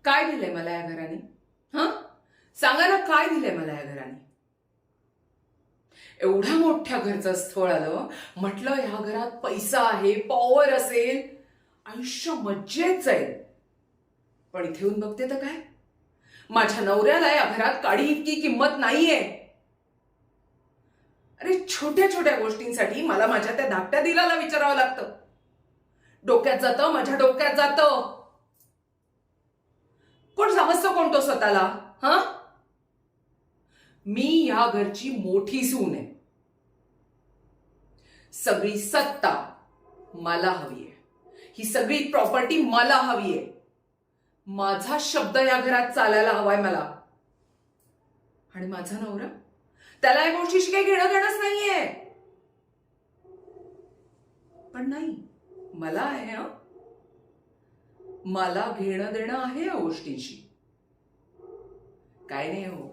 काय दिलंय मला या घराने? हा, सांगा ना, काय दिलंय मला या घराने? एवढ्या मोठ्या घरचं स्थळ आलं, म्हटलं ह्या घरात पैसा आहे, पॉवर असेल, आयुष्य मज्जेत जाईल. पण इथे येऊन बघते तर काय, माझ्या नवऱ्याला या घरात काडी इतकी किंमत नाहीये. अरे, छोट्या छोट्या गोष्टींसाठी मला माझ्या त्या धाकट्या दिलाला विचारावं लागतं. डोक्यात जातं, माझ्या डोक्यात जातं. कोण समजतं कोण तो स्वतःला? हा, मी या घरची मोठी सून आहे. सगळी सत्ता मला हवी आहे, ही सगळी प्रॉपर्टी मला हवी आहे. माझा शब्द या घरात चालायला हवाय मला. आणि माझा नवरा, त्याला या गोष्टीशी काही घेणं देणंच नाहीये. पण नाही, मला आहे. हा, मला घेणं देणं आहे या गोष्टींशी. काय नाही हो,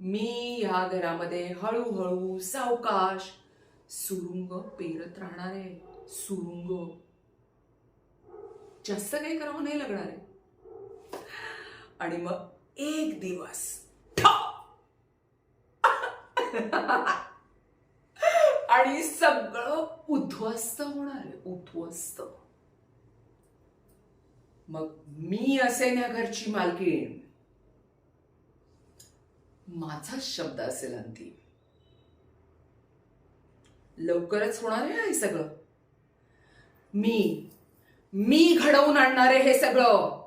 मी ह्या घरामध्ये हळूहळू सावकाश सुरुंग पेरत राहणार आहे. सुरुंग जास्त काही करावं नाही लागणार आहे. आणि मग एक दिवस आणि सगळं उद्ध्वस्त होणार आहे. उद्ध्वस्त. मग मी असेन या घरची मालकीण. माझा शब्द असेल अंतिम. लवकरच होणार आहे हे सगळं. मी घडवून आणणार आहे हे सगळं.